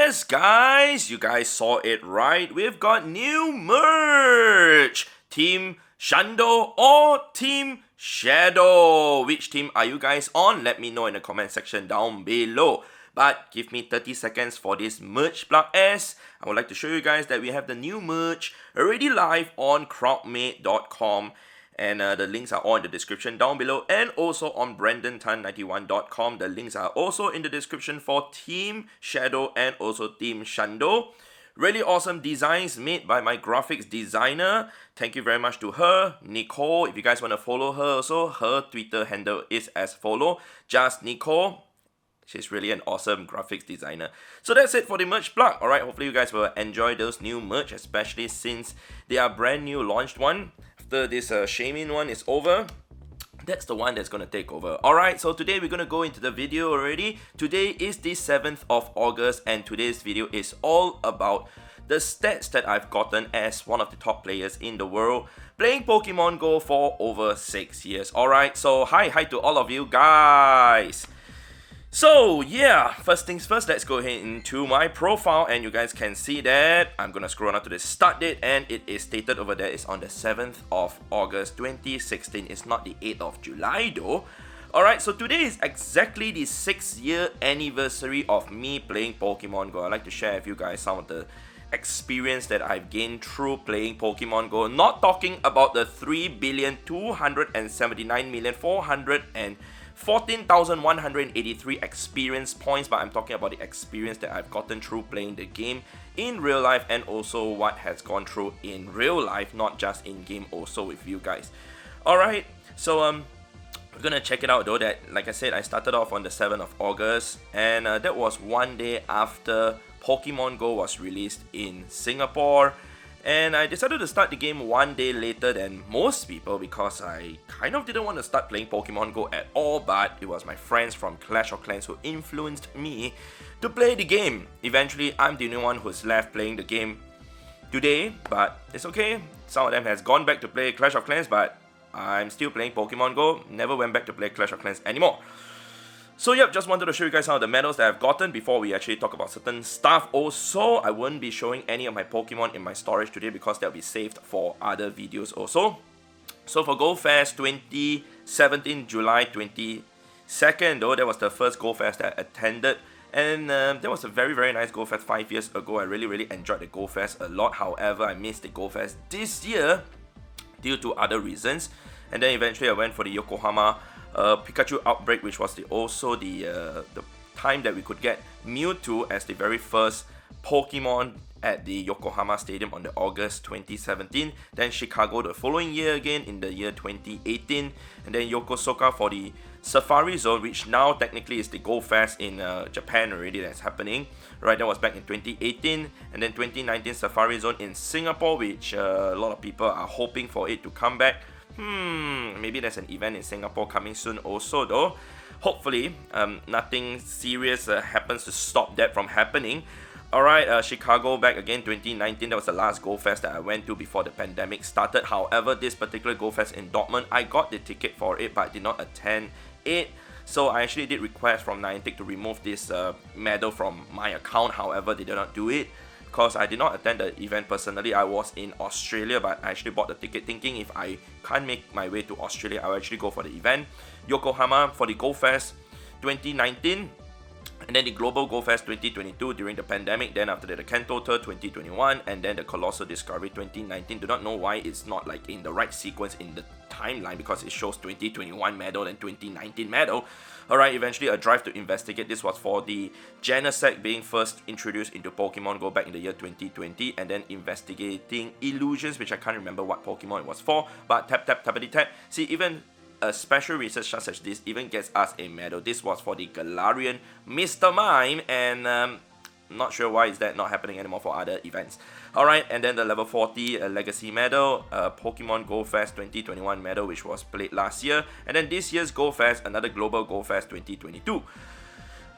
Yes, guys, you guys saw it right. We've got new merch. Team Shando or Team Shadow. Which team are you guys on? Let me know in the comment section down below. But give me 30 seconds for this merch plug as I would like to show you guys that we have the new merch already live on crowdmade.com. And the links are all in the description down below, and also on brandontan91.com. The links are also in the description for Team Shadow and also Team Shando. Really awesome designs made by my graphics designer. Thank you very much to her, Nicole. If you guys want to follow her also, her Twitter handle is as follow, just Nicole. She's really an awesome graphics designer. So that's it for the merch plug. Alright, hopefully you guys will enjoy those new merch, especially since they are brand new launched one. After this Shamin one is over, that's the one that's going to take over. Alright, so today we're going to go into the video already. Today is the 7th of August and today's video is all about the stats that I've gotten as one of the top players in the world playing Pokemon GO for over 6 years. Alright, so hi to all of you guys. So yeah, first things first, let's go ahead into my profile and you guys can see that I'm gonna scroll on to the start date and it is stated over there it's on the 7th of August 2016. It's not the 8th of July though. Alright, so today is exactly the 6-year anniversary of me playing Pokemon GO. I'd like to share with you guys some of the experience that I've gained through playing Pokemon GO. Not talking about the 3,279,414,183 experience points, but I'm talking about the experience that I've gotten through playing the game in real life and also what has gone through in real life, not just in game also with you guys. Alright, so we're gonna check it out though. That, like I said, I started off on the 7th of August and that was one day after Pokemon GO was released in Singapore. And I decided to start the game one day later than most people because I kind of didn't want to start playing Pokemon GO at all, but it was my friends from Clash of Clans who influenced me to play the game. Eventually, I'm the only one who's left playing the game today, but it's okay. Some of them has gone back to play Clash of Clans, but I'm still playing Pokemon GO. Never went back to play Clash of Clans anymore. So yep, just wanted to show you guys some of the medals that I've gotten before we actually talk about certain stuff. Also, I won't be showing any of my Pokemon in my storage today because they'll be saved for other videos also. So for Go Fest 2017, July 22nd though, that was the first Go Fest that I attended. And that was a very nice Go Fest 5 years ago. I really enjoyed the Go Fest a lot. However, I missed the Go Fest this year due to other reasons. And then eventually I went for the Yokohama Pikachu Outbreak, which was also the time that we could get Mewtwo as the very first Pokemon at the Yokohama Stadium on the August 2017. Then Chicago the following year again in the year 2018. And then Yokosuka for the Safari Zone, which now technically is the Go Fest in Japan already that's happening. Right, that was back in 2018. And then 2019 Safari Zone in Singapore, which a lot of people are hoping for it to come back. Maybe there's an event in Singapore coming soon also though. Hopefully, nothing serious happens to stop that from happening. Alright, Chicago back again 2019. That was the last Go Fest that I went to before the pandemic started. However, this particular Go Fest in Dortmund, I got the ticket for it but I did not attend it. So I actually did request from Niantic to remove this medal from my account. However, they did not do it because I did not attend the event personally. I was in Australia, but I actually bought the ticket thinking if I can't make my way to Australia, I'll actually go for the event. Yokohama for the Go Fest 2019, and then the Global Go Fest 2022 during the pandemic. Then after that, the Kanto Tour 2021, and then the Colossal Discovery 2019. Do not know why it's not like in the right sequence in the timeline because it shows 2021 medal and 2019 medal. Alright, eventually a Drive to Investigate. This was for the Genesect being first introduced into Pokemon GO back in the year 2020, and then investigating Illusions, which I can't remember what Pokemon it was for, but tappity tap. See, even a special research such as this even gets us a medal. This was for the Galarian Mr. Mime, and not sure why is that not happening anymore for other events. Alright, and then the level 40 Legacy medal, Pokemon Go Fest 2021 medal, which was played last year, and then this year's Go Fest, another Global Go Fest 2022.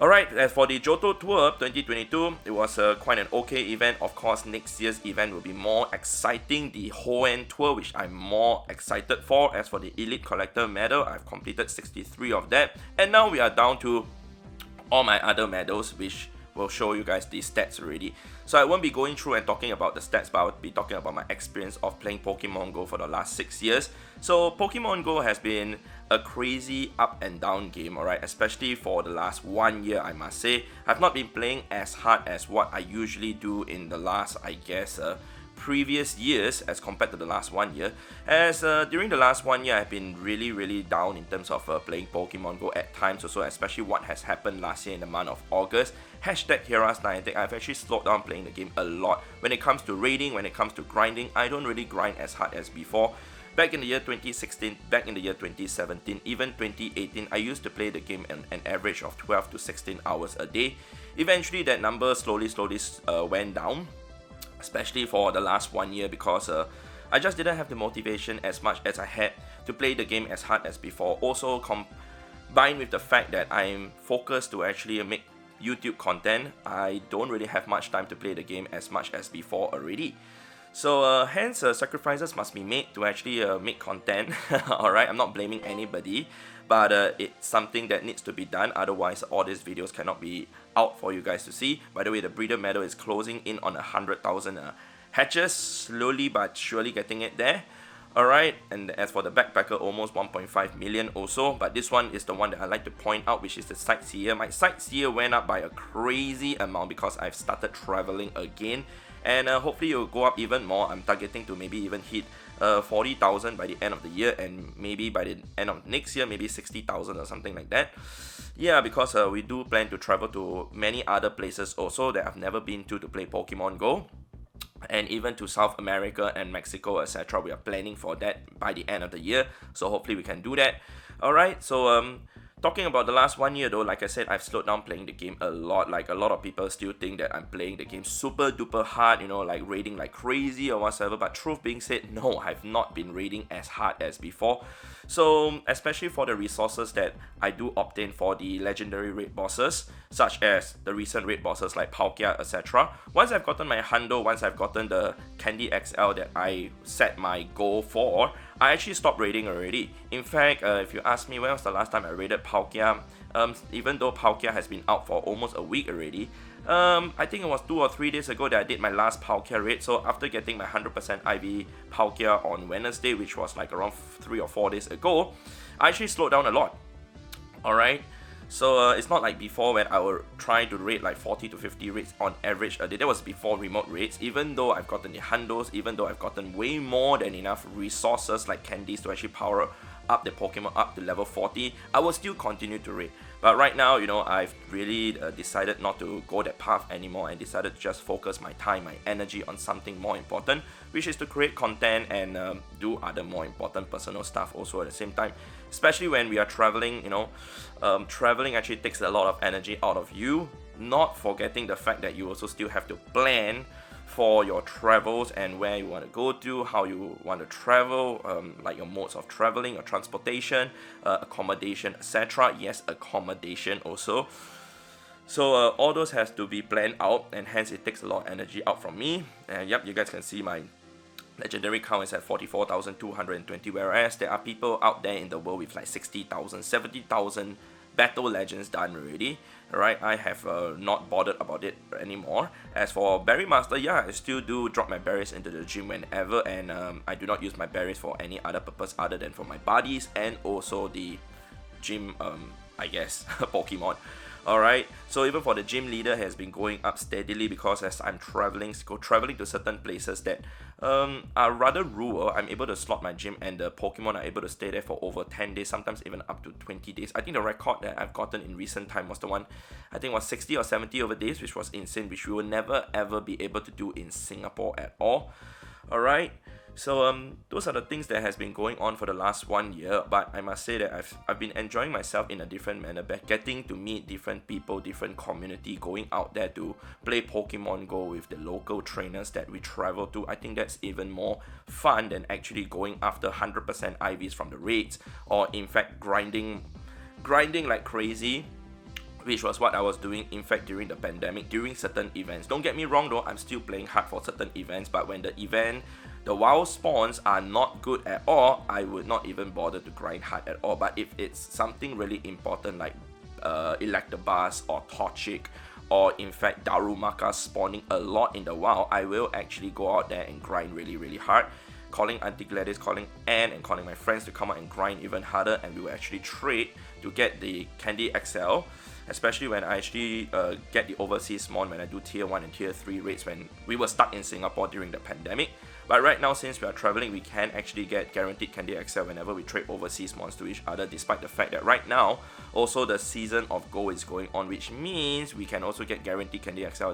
Alright, as for the Johto Tour 2022, it was quite an okay event. Of course, next year's event will be more exciting, the Hoenn Tour, which I'm more excited for. As for the Elite Collector medal, I've completed 63 of that, and now we are down to all my other medals, which will show you guys the stats already. So I won't be going through and talking about the stats, but I'll be talking about my experience of playing Pokemon GO for the last 6 years. So Pokemon GO has been a crazy up and down game, alright, especially for the last 1 year, I must say. I've not been playing as hard as what I usually do in the last, I guess, previous years as compared to the last 1 year, as during the last 1 year I've been really down in terms of playing Pokemon GO at times also, especially what has happened last year in the month of August. Hashtag Heras Niantic, I've actually slowed down playing the game a lot. When it comes to raiding, when it comes to grinding, I don't really grind as hard as before. Back in the year 2016, back in the year 2017, even 2018, I used to play the game an average of 12 to 16 hours a day. Eventually that number slowly went down, especially for the last 1 year, because I just didn't have the motivation as much as I had to play the game as hard as before. Also combined with the fact that I'm focused to actually make YouTube content, I don't really have much time to play the game as much as before already. So hence sacrifices must be made to actually make content. Alright, I'm not blaming anybody, but it's something that needs to be done, otherwise all these videos cannot be out for you guys to see. By the way, the breeder medal is closing in on 100,000 hatches, slowly but surely getting it there. Alright, and as for the backpacker, almost 1.5 million also, but this one is the one that I like to point out, which is the Sightseer. My Sightseer went up by a crazy amount because I've started traveling again, and hopefully it will go up even more. I'm targeting to maybe even hit 40,000 by the end of the year, and maybe by the end of next year, maybe 60,000 or something like that. Yeah, because we do plan to travel to many other places also that I've never been to play Pokemon GO. And even to South America and Mexico, etc. We are planning for that by the end of the year, so hopefully we can do that. Alright, so talking about the last 1 year though, like I said, I've slowed down playing the game a lot. Like a lot of people still think that I'm playing the game super duper hard, you know, like raiding like crazy or whatsoever, but truth being said, no, I've not been raiding as hard as before. So especially for the resources that I do obtain for the legendary raid bosses, such as the recent raid bosses like Palkia, etc. Once I've gotten my hundo, once I've gotten the Candy XL that I set my goal for, I actually stopped raiding already. In fact, if you ask me when was the last time I raided Palkia, even though Palkia has been out for almost a week already, I think it was 2 or 3 days ago that I did my last Palkia raid. So after getting my 100% IV Palkia on Wednesday, which was like around 3 or 4 days ago, I actually slowed down a lot. Alright, so it's not like before when I would try to raid like 40 to 50 raids on average a day. That was before remote raids. Even though I've gotten the hundos, even though I've gotten way more than enough resources like candies to actually power up the Pokemon up to level 40, I will still continue to raid. But right now, you know, I've really decided not to go that path anymore and decided to just focus my time, my energy on something more important, which is to create content and do other more important personal stuff also at the same time. Especially when we are traveling, you know, traveling actually takes a lot of energy out of you, not forgetting the fact that you also still have to plan for your travels and where you want to go to, how you want to travel, like your modes of traveling, your transportation, accommodation, etc. Yes, accommodation also. So all those has to be planned out, and hence it takes a lot of energy out from me. And yep, you guys can see my legendary count is at 44,220, whereas there are people out there in the world with like 60,000, 70,000 battle legends done already. Alright, I have not bothered about it anymore. As for Berry Master, yeah, I still do drop my berries into the gym whenever, and I do not use my berries for any other purpose other than for my buddies and also the gym, I guess, Pokemon. Alright, so even for the gym leader has been going up steadily, because as I'm traveling to certain places that are rather rural, I'm able to slot my gym and the Pokemon are able to stay there for over 10 days, sometimes even up to 20 days. I think the record that I've gotten in recent time was the one, I think was 60 or 70 over days, which was insane, which we will never ever be able to do in Singapore at all. Alright, so those are the things that has been going on for the last 1 year, but I must say that I've been enjoying myself in a different manner, getting to meet different people, different community, going out there to play Pokemon GO with the local trainers that we travel to. I think that's even more fun than actually going after 100% IVs from the raids, or in fact grinding like crazy, which was what I was doing in fact during the pandemic, during certain events. Don't get me wrong though, I'm still playing hard for certain events, but when the wild spawns are not good at all, I would not even bother to grind hard at all. But if it's something really important like Electabuzz or Torchic or in fact Darumaka spawning a lot in the wild, I will actually go out there and grind really hard, calling Auntie Gladys, calling Anne, and calling my friends to come out and grind even harder, and we will actually trade to get the Candy XL, especially when I actually get the overseas mon when I do tier 1 and tier 3 raids when we were stuck in Singapore during the pandemic. But right now, since we are traveling, we can actually get guaranteed Candy XL whenever we trade overseas mons to each other, despite the fact that right now, also the season of Go is going on, which means we can also get guaranteed Candy XL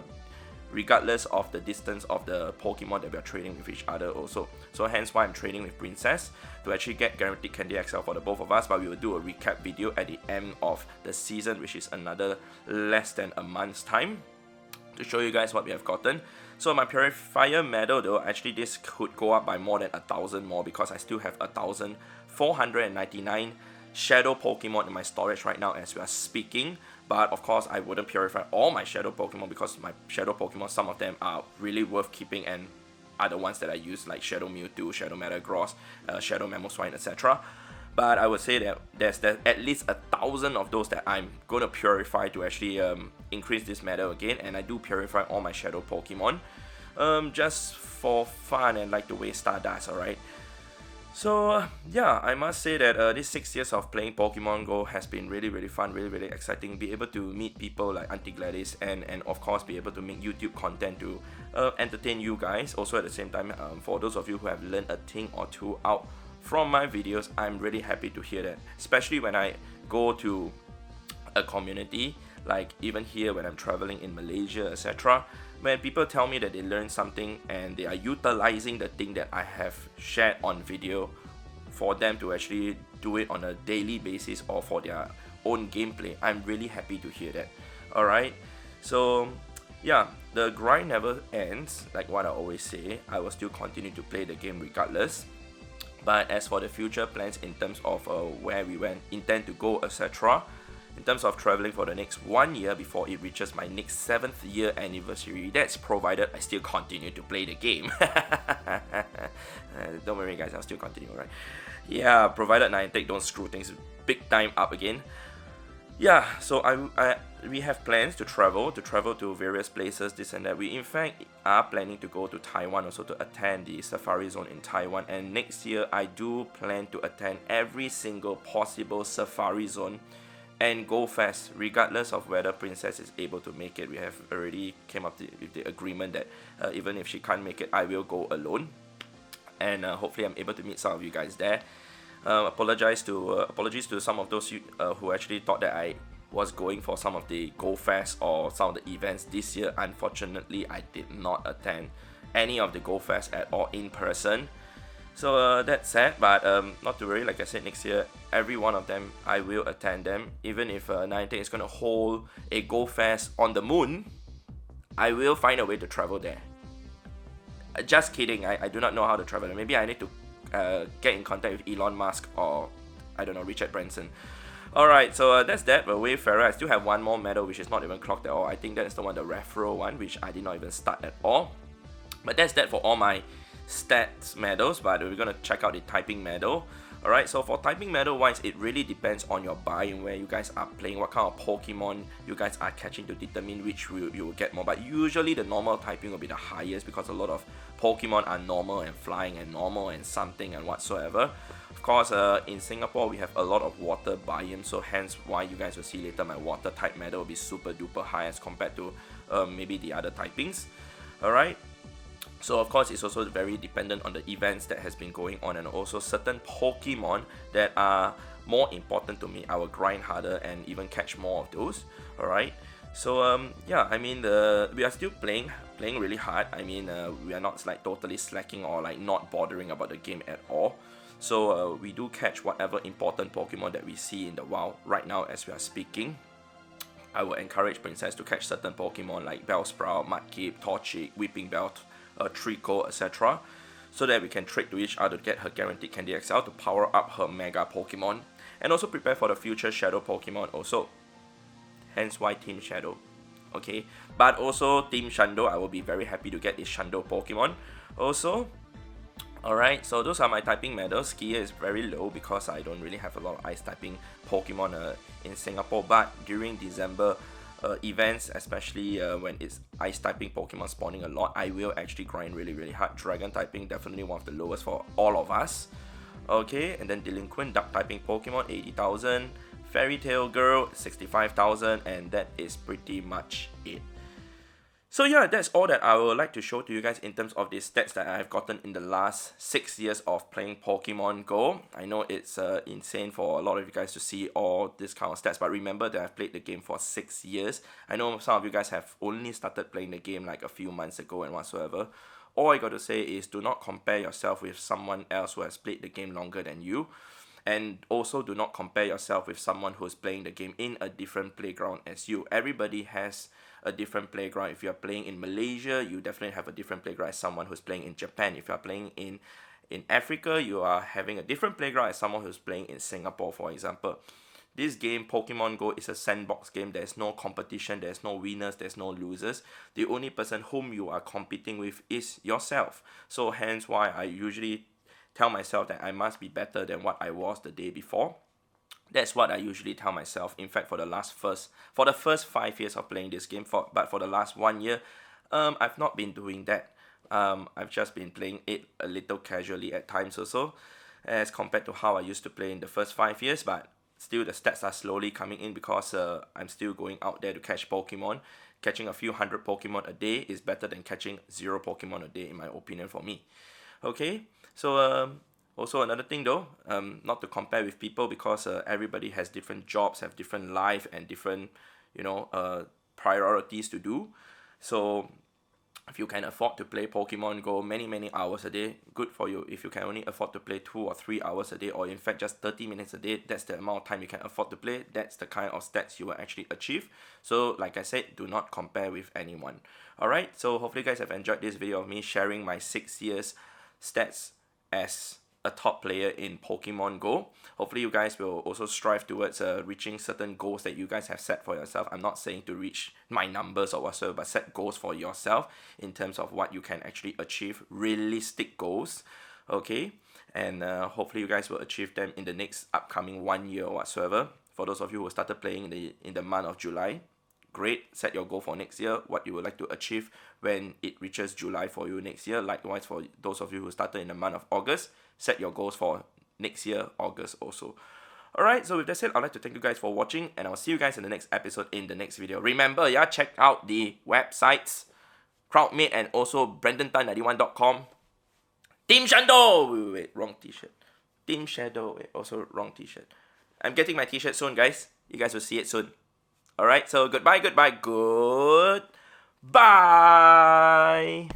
regardless of the distance of the Pokemon that we are trading with each other also. So hence why I'm trading with Princess to actually get guaranteed Candy XL for the both of us, but we will do a recap video at the end of the season, which is another less than a month's time, to show you guys what we have gotten. So my Purifier medal though, actually this could go up by more than 1,000 more because I still have 1,499 Shadow Pokemon in my storage right now as we are speaking. But of course I wouldn't purify all my Shadow Pokemon because my Shadow Pokemon, some of them are really worth keeping and are the ones that I use, like Shadow Mewtwo, Shadow Metagross, Shadow Mamoswine, etc. But I would say that there's at least 1,000 of those that I'm going to purify to actually increase this medal again. And I do purify all my Shadow Pokemon just for fun and like to waste Stardust, alright? So yeah, I must say that these 6 years of playing Pokemon Go has been really fun, really exciting. Be able to meet people like Auntie Gladys and of course be able to make YouTube content to entertain you guys. Also at the same time, for those of you who have learned a thing or two out from my videos, I'm really happy to hear that. Especially when I go to a community, like even here when I'm traveling in Malaysia, etc. When people tell me that they learned something and they are utilizing the thing that I have shared on video for them to actually do it on a daily basis or for their own gameplay, I'm really happy to hear that. Alright, so yeah, the grind never ends, like what I always say. I will still continue to play the game regardless. But as for the future plans in terms of where we intend to go, etc., in terms of traveling for the next 1 year before it reaches my next 7th year anniversary, that's provided I still continue to play the game. Don't worry guys, I'll still continue, right? Yeah, provided Niantic don't screw things big time up again. Yeah, so we have plans to travel to various places, this and that. We in fact are planning to go to Taiwan also to attend the Safari Zone in Taiwan, and next year I do plan to attend every single possible Safari Zone and go fast, regardless of whether Princess is able to make it. We have already came up with the agreement that even if she can't make it, I will go alone, and hopefully I'm able to meet some of you guys there. Apologies to some of those who actually thought that I was going for some of the Go Fest or some of the events this year. Unfortunately, I did not attend any of the Go Fest at all in person. So that's sad, but not to worry. Like I said, next year, every one of them, I will attend them. Even if Niantic is going to hold a Go Fest on the moon, I will find a way to travel there. Just kidding, I do not know how to travel there. Maybe I need to get in contact with Elon Musk or, I don't know, Richard Branson. Alright, so that's that. But Wayfarer, I still have one more medal which is not even clocked at all. I think that's the one, the referral one, which I did not even start at all. But that's that for all my stats medals, but we're gonna check out the typing medal. Alright, so for typing medal wise, it really depends on your buy and where you guys are playing, what kind of Pokemon you guys are catching to determine which you will get more. But usually the normal typing will be the highest because a lot of Pokemon are normal and flying and normal and something and whatsoever. Of course, in Singapore we have a lot of water biomes, so hence why you guys will see later my water type medal will be super duper high as compared to maybe the other typings. Alright. So of course it's also very dependent on the events that has been going on, and also certain Pokemon that are more important to me. I will grind harder and even catch more of those. Alright. So yeah, I mean we are still playing really hard. I mean we are not like totally slacking or like not bothering about the game at all. So we do catch whatever important Pokemon that we see in the wild right now as we are speaking. I will encourage Princess to catch certain Pokemon like Bellsprout, Mudkip, Torchic, Weeping Bell, Trico, etc. so that we can trade to each other to get her guaranteed Candy XL to power up her Mega Pokemon, and also prepare for the future Shadow Pokemon also. Hence why Team Shadow. Okay, but also Team Shando, I will be very happy to get this Shando Pokemon also. Alright, so those are my typing medals. Skier is very low because I don't really have a lot of ice typing Pokemon in Singapore, but during December events, especially when it's ice typing Pokemon spawning a lot, I will actually grind really hard. Dragon typing, definitely one of the lowest for all of us. Okay, and then Delinquent Duck typing Pokemon, 80,000. Fairy Tail Girl, 65,000, and that is pretty much it. So yeah, that's all that I would like to show to you guys in terms of the stats that I have gotten in the last 6 years of playing Pokemon GO. I know it's insane for a lot of you guys to see all this kind of stats, but remember that I've played the game for 6 years. I know some of you guys have only started playing the game like a few months ago and whatsoever. All I got to say is do not compare yourself with someone else who has played the game longer than you. And also do not compare yourself with someone who's playing the game in a different playground as you. Everybody has a different playground. If you're playing in Malaysia, you definitely have a different playground as someone who's playing in Japan. If you're playing in Africa, you are having a different playground as someone who's playing in Singapore, for example. This game, Pokemon GO, is a sandbox game. There's no competition, there's no winners, there's no losers. The only person whom you are competing with is yourself. So hence why I usually tell myself that I must be better than what I was the day before. That's what I usually tell myself. In fact, for the first 5 years of playing this game, but for the last 1 year, I've not been doing that. I've just been playing it a little casually at times also, as compared to how I used to play in the first 5 years. But still, the stats are slowly coming in because I'm still going out there to catch Pokemon. Catching a few hundred Pokemon a day is better than catching 0 Pokemon a day, in my opinion, for me. Okay, so also another thing though, not to compare with people because everybody has different jobs, have different life and different, priorities to do. So if you can afford to play Pokemon GO many hours a day, good for you. If you can only afford to play 2 or 3 hours a day, or in fact just 30 minutes a day, that's the amount of time you can afford to play. That's the kind of stats you will actually achieve. So like I said, do not compare with anyone. Alright, so hopefully you guys have enjoyed this video of me sharing my 6 years stats as a top player in Pokemon GO. Hopefully you guys will also strive towards reaching certain goals that you guys have set for yourself. I'm not saying to reach my numbers or whatsoever, but set goals for yourself in terms of what you can actually achieve, realistic goals, okay? And hopefully you guys will achieve them in the next upcoming 1 year or whatsoever. For those of you who started playing in the month of July, great, set your goal for next year, what you would like to achieve when it reaches July for you next year. Likewise, for those of you who started in the month of August, set your goals for next year, August also. Alright, so with that said, I'd like to thank you guys for watching, and I'll see you guys in the next episode in the next video. Remember, yeah, check out the websites, Crowdmate and also BrandonTan91.com. Team Shadow! Wait, wrong t-shirt. Team Shadow, wait, also wrong t-shirt. I'm getting my t-shirt soon, guys. You guys will see it soon. Alright, so goodbye.